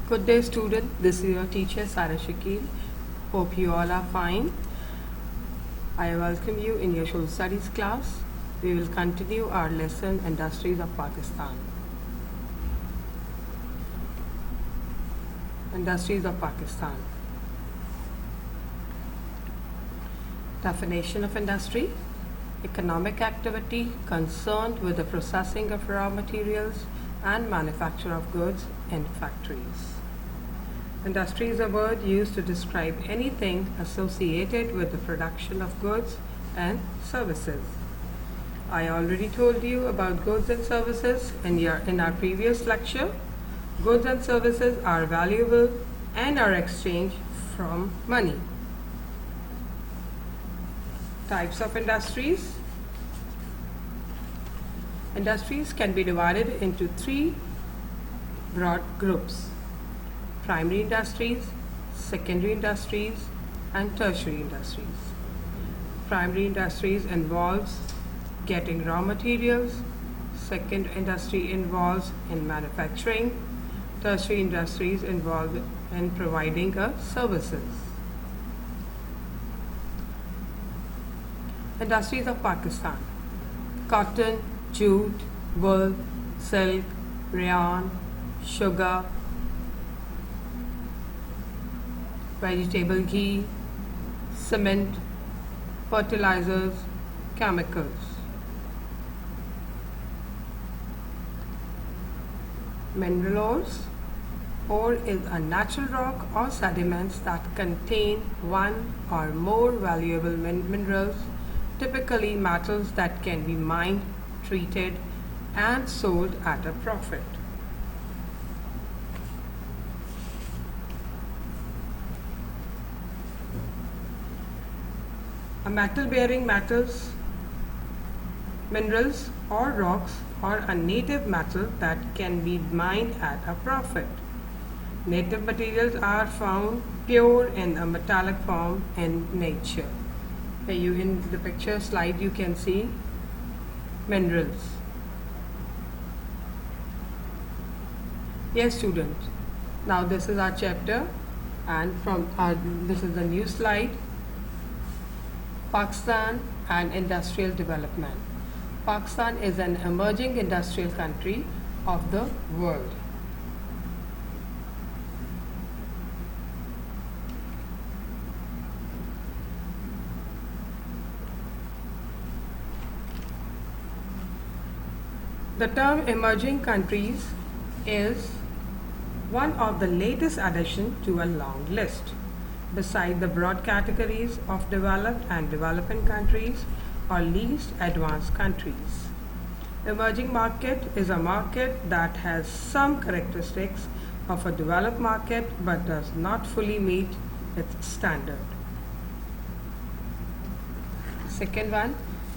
Good day, student. This is your teacher Sarah Shakil. Hope you all are fine. I welcome you in your social studies class. We will continue our lesson Industries of Pakistan. Industries of Pakistan. Definition of industry: economic activity concerned with the processing of raw materials and manufacture of goods in factories. Industry is a word used to describe anything associated with the production of goods and services. I already told you about goods and services in our previous lecture. Goods and services are valuable and are exchanged from money. Types of industries. Industries can be divided into three broad groups: primary industries, secondary industries, and tertiary industries. Primary industries involves getting raw materials. Second industry involves in manufacturing. Tertiary industries involve in providing services. Industries of Pakistan: cotton, jute, wool, silk, rayon, sugar, vegetable ghee, cement, fertilizers, chemicals. Mineral ores. Ore is a natural rock or sediments that contain one or more valuable minerals, typically metals that can be mined, treated, and sold at a profit. A metal-bearing minerals or rocks or a native metal that can be mined at a profit. Native materials are found pure in a metallic form in nature. In the picture slide you can see minerals. Yes, students. Now this is our chapter, and this is the new slide. Pakistan and industrial development. Pakistan is an emerging industrial country of the world. The term emerging countries is one of the latest addition to a long list. Beside the broad categories of developed and developing countries or least advanced countries. Emerging market is a market that has some characteristics of a developed market but does not fully meet its standard. Second one,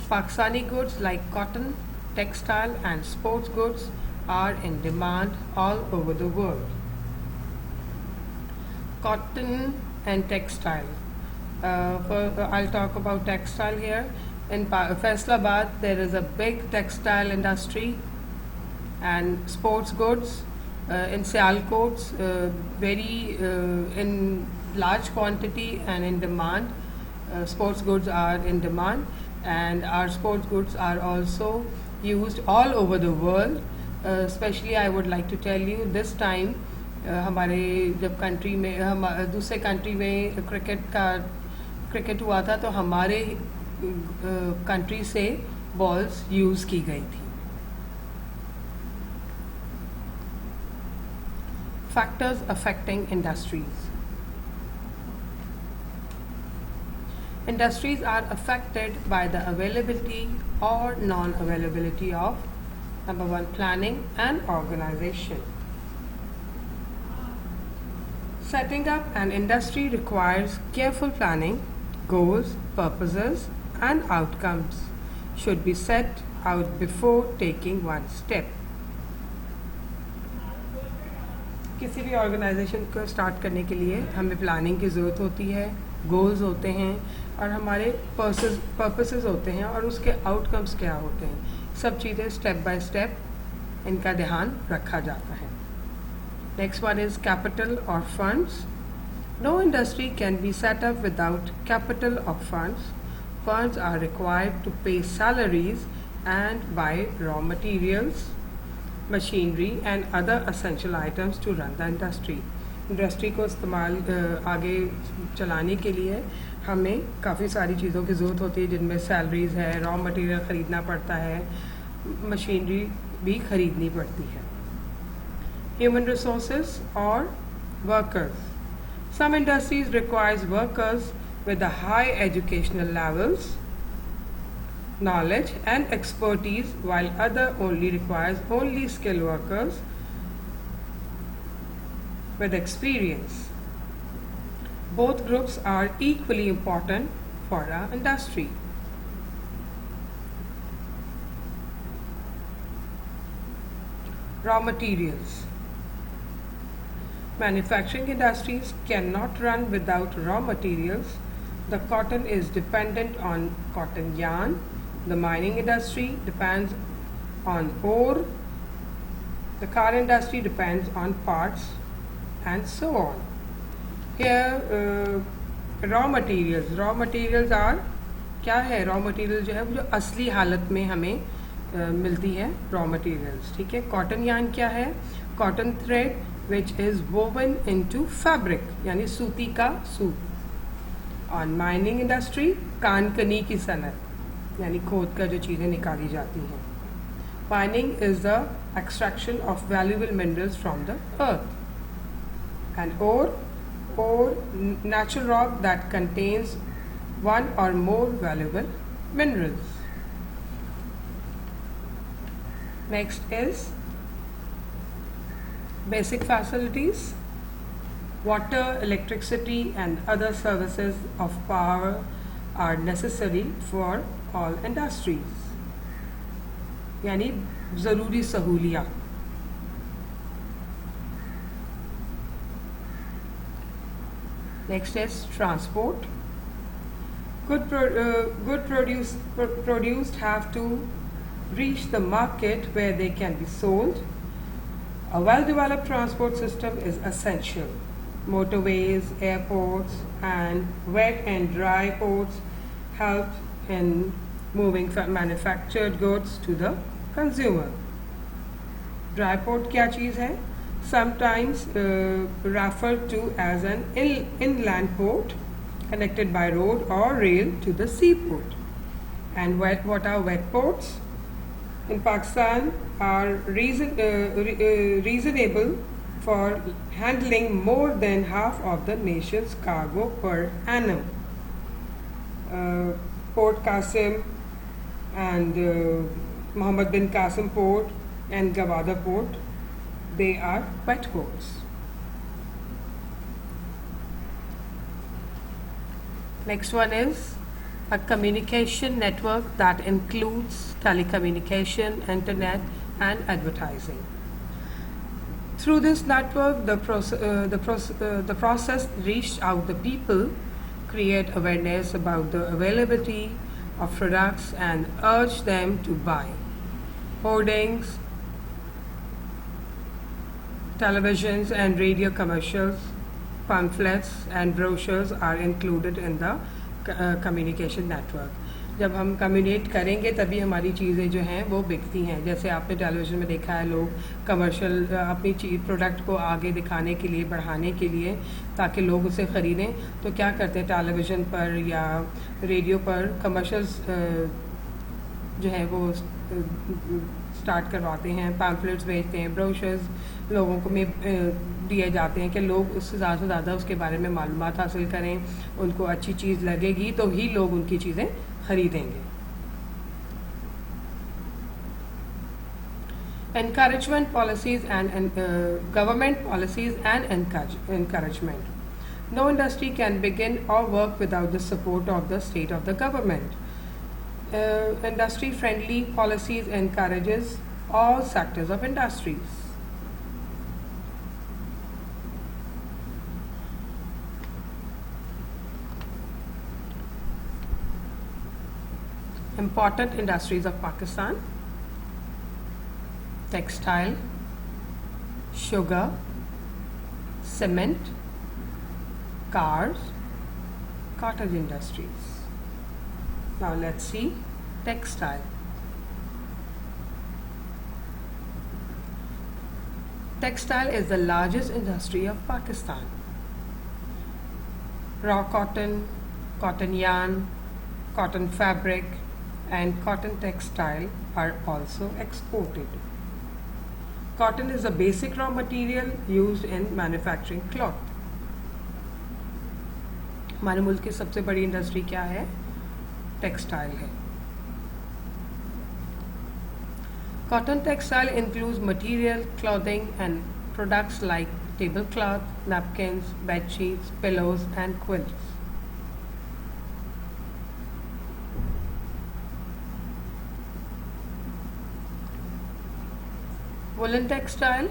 Pakistani goods like cotton, textile and sports goods are in demand all over the world. Cotton and textile. I'll talk about textile here. In Faisalabad there is a big textile industry, and sports goods in Sialkot very in large quantity and in demand. Sports goods are in demand, and our sports goods are also used all over the world. Especially I would like to tell you this time हमारे जब country में दूसरे country में cricket हुआ था तो हमारे country से बॉल्स यूज़ की गई थी. Factors affecting industries. Industries are affected by the availability or non-availability of number one, planning and organization. Setting up an industry requires careful planning. Goals, purposes, and outcomes should be set out before taking one step. किसी भी organisation को start करने के लिए हमें planning की ज़रूरत होती है, गोल्स होते हैं और हमारे पर्पसेस होते हैं और उसके आउटकम्स क्या होते हैं. सब चीज़ें स्टेप बाय स्टेप इनका ध्यान रखा जाता है. Next one is capital or funds. No industry can be set up without capital or funds. Funds are required to pay salaries and buy raw materials, machinery and other essential items to run the industry. Industry को इस्तेमाल आगे चलाने के लिए हमें काफ़ी सारी चीज़ों की ज़रूरत होती है, जिनमें सैलरीज़ है, रॉ मटेरियल ख़रीदना पड़ता है, मशीनरी भी ख़रीदनी पड़ती है. Human resources or workers. Some industries requires workers with a high educational levels, knowledge and expertise, while other only requires only skilled workers with experience. Both groups are equally important for our industry. Raw materials. Manufacturing industries cannot run without raw materials. The cotton is dependent on cotton yarn. The mining industry depends on ore. The car industry depends on parts and so on. Here raw materials. Raw materials are क्या है? Raw materials जो है वो जो असली हालत में हमें मिलती है raw materials. ठीक है. Cotton yarn क्या है? Cotton thread which is woven into fabric, यानी सूती का सूत. On mining industry कानकनी की सनत, यानी खोद कर जो चीज़ें निकाली जाती हैं. Mining is the extraction of valuable minerals from the earth. And ore, natural rock that contains one or more valuable minerals. Next is basic facilities. Water, electricity and other services of power are necessary for all industries. यानी ज़रूरी सहूलियात. Next is transport. Good produced have to reach the market where they can be sold. A well-developed transport system is essential. Motorways, airports, and wet and dry ports help in moving manufactured goods to the consumer. Dry port क्या चीज़ है? Sometimes referred to as an inland port connected by road or rail to the seaport. And what are wet ports? In Pakistan are reasonable for handling more than half of the nation's cargo per annum. Port Qasim and Muhammad bin Qasim Port and Gawada Port, they are wet ports. Next one is a communication network that includes telecommunication, internet and advertising. Through this network, the process reached out the people, create awareness about the availability of products and urge them to buy. Hoardings, televisions and radio commercials, pamphlets and brochures are included in the communication network. जब हम communicate करेंगे तभी हमारी चीज़ें जो हैं वो बिकती हैं. जैसे आपने टेलीविज़न में देखा है, लोग कमर्शियल अपनी प्रोडक्ट को आगे दिखाने के लिए, बढ़ाने के लिए, ताकि लोग उसे ख़रीदें, तो क्या करते हैं, टेलीविज़न पर या रेडियो पर कमर्शियल्स जो है वो स्टार्ट करवाते हैं, पैम्फलेट्स भेजते हैं, ब्रोशर्स लोगों को में दिए जाते हैं कि लोग उससे ज़्यादा से ज़्यादा उसके बारे में मालूमात हासिल करें. उनको अच्छी चीज़ लगेगी तो ही लोग उनकी चीज़ें खरीदेंगे. Encouragement policies and government policies and encouragement. No industry can begin or work without the support of the state of the government. Industry-friendly policies encourages all sectors of industries. Important industries of Pakistan: textile, sugar, cement, cars, cottage industries. Now let's see textile. Textile is the largest industry of Pakistan. Raw cotton, cotton yarn, cotton fabric, and cotton textile are also exported. Cotton is a basic raw material used in manufacturing cloth. हमारे मुल्क की सबसे बड़ी industry क्या है? Textile है. Cotton textile includes material, clothing, and products like tablecloth, napkins, bed sheets, pillows, and quilts. Woolen textile.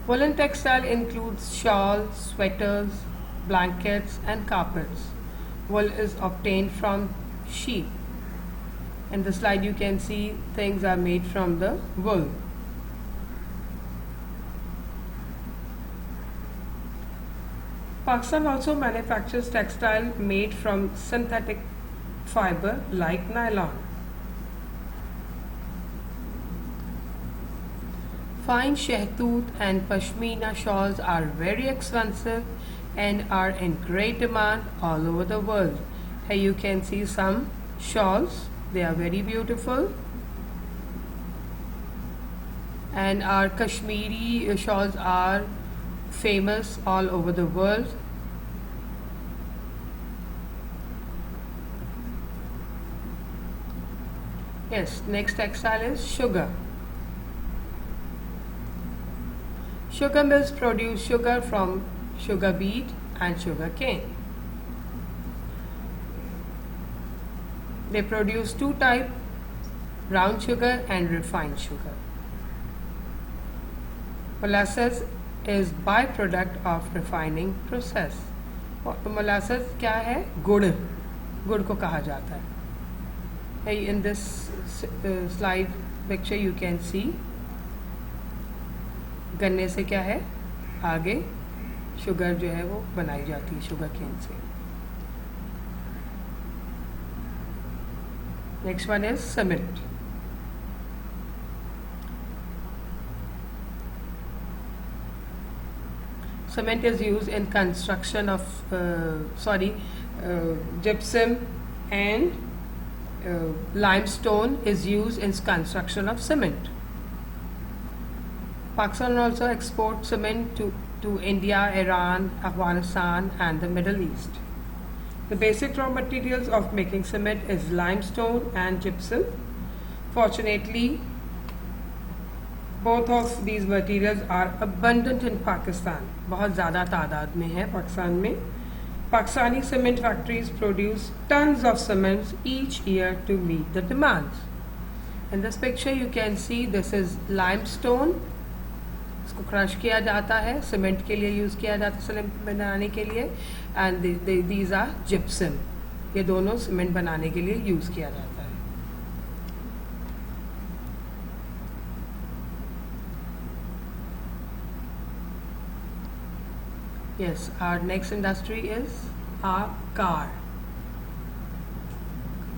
Woolen textile includes shawls, sweaters, blankets, and carpets. Wool is obtained from sheep. In the slide you can see things are made from the wool. Pakistan also manufactures textile made from synthetic fiber like nylon. Fine shahtoot and pashmina shawls are very expensive and are in great demand all over the world. Here you can see some shawls. They are very beautiful, and our Kashmiri shawls are famous all over the world. Yes, next textile is sugar. Sugar mills produce sugar from sugar beet and sugar cane. They produce two types, brown sugar and refined sugar. Molasses is byproduct of refining process. Molasses क्या है? गुड़ को कहा जाता है. In this slide picture you can see गन्ने से क्या है? आगे शुगर जो है वो बनाई जाती है शुगर केन से. Next one is cement. Cement is used in construction of gypsum, and limestone is used in construction of cement. Pakistan also exports cement to India, Iran, Afghanistan, and the Middle East. The basic raw materials of making cement is limestone and gypsum. Fortunately, both of these materials are abundant in Pakistan. बहुत ज़्यादा तादाद में है पाकिस्तान में. Pakistani cement factories produce tons of cements each year to meet the demands. In this picture you can see this is limestone. इसको crush किया जाता है, सीमेंट के लिए यूज़ किया जाता है सीमेंट बनाने के लिए, एंड दीज आर जिप्सम. ये दोनों सीमेंट बनाने के लिए यूज़ किया जाता है. Yes, our next industry is our car.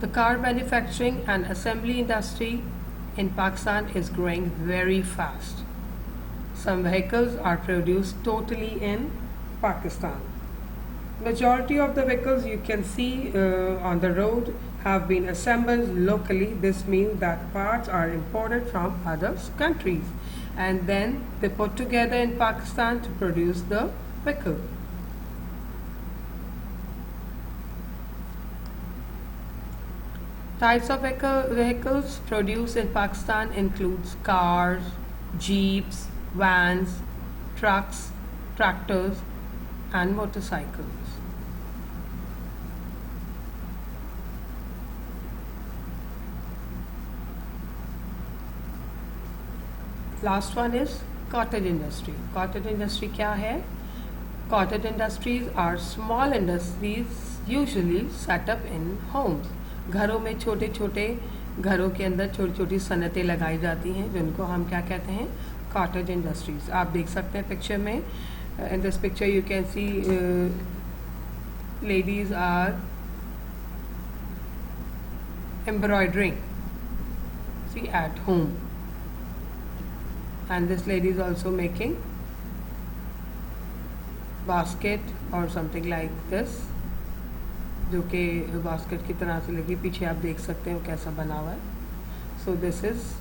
The car manufacturing and assembly industry in Pakistan is growing very fast. Some vehicles are produced totally in Pakistan. Majority of the vehicles you can see on the road have been assembled locally. This means that parts are imported from other countries and then they put together in Pakistan to produce the vehicle. Types of vehicles produced in Pakistan includes cars, jeeps, vans, trucks, tractors, and motorcycles. Last one is cottage industry. Cottage industry क्या है? Cottage industries are small industries usually set up in homes. घरों में छोटे छोटे घरों के अंदर छोटी छोटी सनतें लगाई जाती हैं जिनको हम क्या कहते हैं? Cottage industries. आप देख सकते हैं पिक्चर में, in this picture you can see ladies are embroidering, see, at home, and this lady is also making basket or something like this, जो कि बास्केट की तरह से लगी। पीछे आप देख सकते हैं कैसा बना हुआ है। So this is,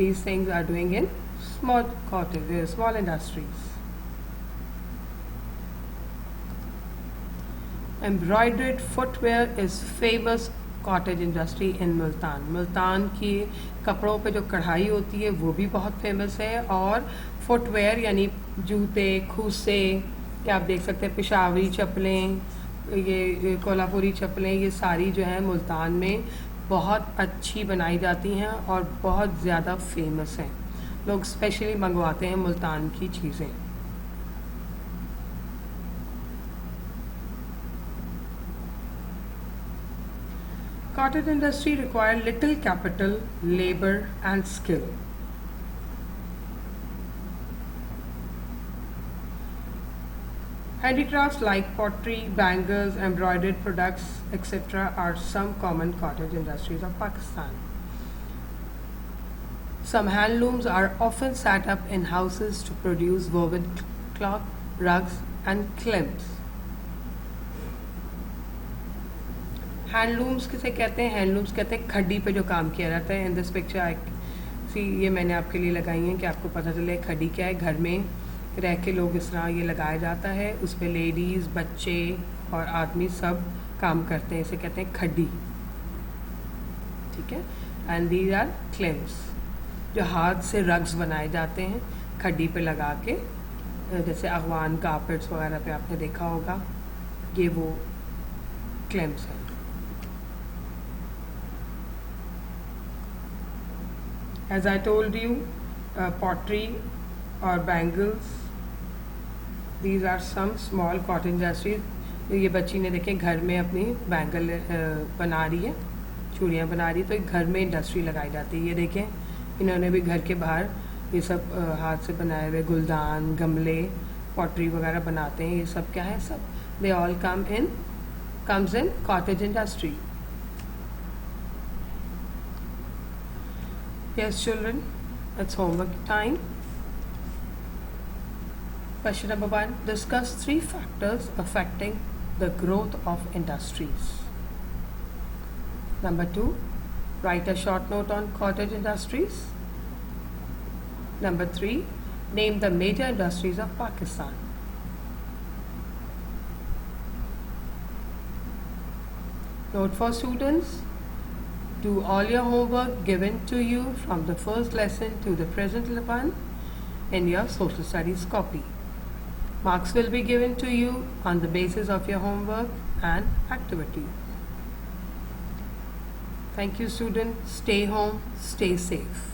these things are doing in small cottage, small industries. Embroidered footwear is famous cottage industry in Multan. Multan की कपड़ों पे जो कढ़ाई होती है वो भी बहुत फेमस है, और फुटवेयर यानी जूते, खूसे, क्या आप देख सकते हैं, पेशावरी चप्पलें, ये कोल्हापुरी चप्पलें, ये सारी जो है मुल्तान में बहुत अच्छी बनाई जाती हैं और बहुत ज़्यादा फेमस हैं। लोग स्पेशली मंगवाते हैं मुल्तान की चीज़ें। Cottage industry require little capital, labor and skill. Handicrafts like pottery, bangles, embroidered products, etc. are some common cottage industries of Pakistan. Some handlooms are often set up in houses to produce woven cloth, rugs and climps. Handlooms किसे कहते हैं? Handlooms कहते हैं खड्डी पे जो काम किया जाता है। इन दिस पिक्चर आई सी, ये मैंने आपके लिए लगाई हैं कि आपको पता चले खड्डी क्या है। घर में रह के लोग इस तरह ये लगाया जाता है, उस पर लेडीज़, बच्चे और आदमी सब काम करते हैं, इसे कहते हैं खड्डी, ठीक है। एंड दीज आर क्लेम्स, जो हाथ से रग्स बनाए जाते हैं खड्डी पे लगा के, जैसे अगवान कारपेट्स वगैरह पे आपने देखा होगा, ये वो क्लेम्स हैं। As I told you, pottery or bangles, these are some small cottage industries. ये बच्ची ने देखे घर में अपनी बैंगल बना रही है, चूड़ियाँ बना रही है, तो एक घर में इंडस्ट्री लगाई जाती है। ये देखें, इन्होंने भी घर के बाहर ये सब हाथ से बनाए हुए गुलदान, गमले, पॉटरी वगैरह बनाते हैं। ये सब क्या है? सब they all comes in cottage industry. Yes, children, it's homework time. Question number 1. Discuss 3 factors affecting the growth of industries. Number 2. Write a short note on cottage industries. Number 3. Name the major industries of Pakistan. Note for students. Do all your homework given to you from the first lesson to the present one in your social studies copy. Marks will be given to you on the basis of your homework and activity. Thank you, students. Stay home, stay safe.